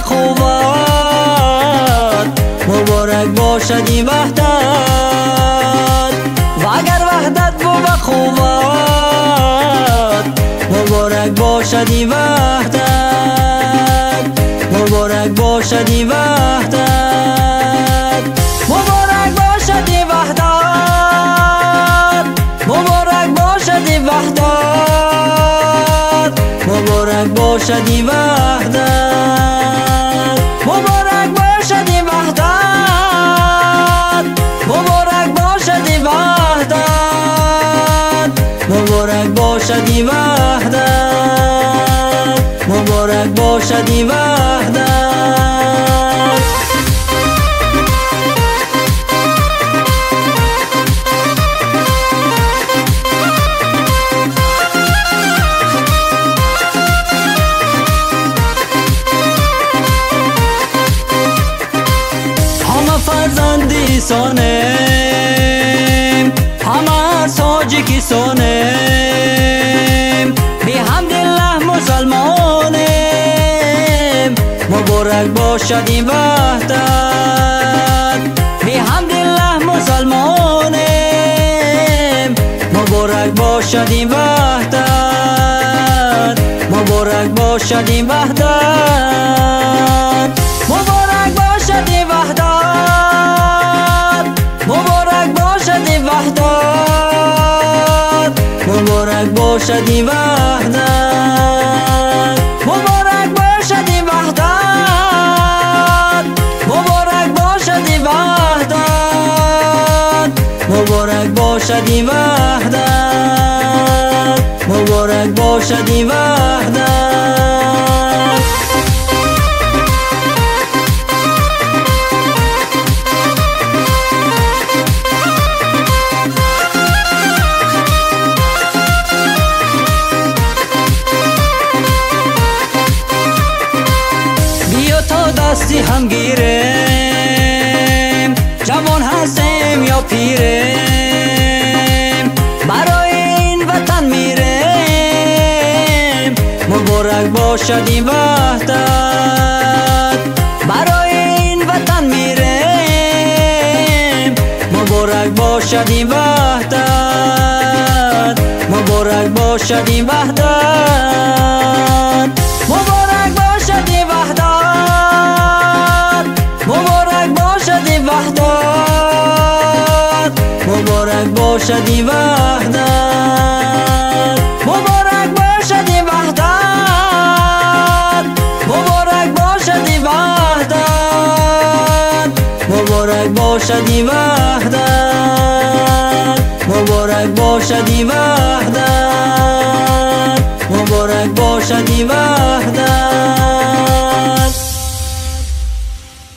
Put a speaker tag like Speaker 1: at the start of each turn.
Speaker 1: قوت، مبارک باشد این وحدت. و اگر وحدت بود قوت، مبارک باشد این وحدت، مبارک باشد این وحدت، مبارک باشد این وحدت، مبارک باشد این وحدت، مبارک باشد این وحدت، مبارک باشد این وحدت، مبارک باشد این وحدت، مبارک باشد این وحدت، مبارک باشد این وحدت. فرزندی سانیم، همه ساجکی سانیم، بی حمدالله مسلمانیم، مبارک باشد این وحدت. بی حمدالله مسلمانیم، مبارک باشد این وحدت، مبارک باشد این وحدت، مبارک باشد این وحدت، مبارک باشد این وحدت، مبارک باشد این وحدت، مبارک باشد این وحدت، مبارک باشد این وحدت، مبارک باشد این وحدت، مبارک باشد این وحدت. دستی هم گیریم، جوان هستیم یا پیریم، برای این وطن میریم، مبارک باشد این وحدت. برای این وطن میریم، مبارک باشد این وحدت، مبارک باشد این وحدت، مبارک باشد این وحدت، مبارک باشد این وحدت، مبارک باشد این وحدت، مبارک باشد این وحدت، مبارک باشد این وحدت، مبارک باشد این وحدت، مبارک باشد این وحدت.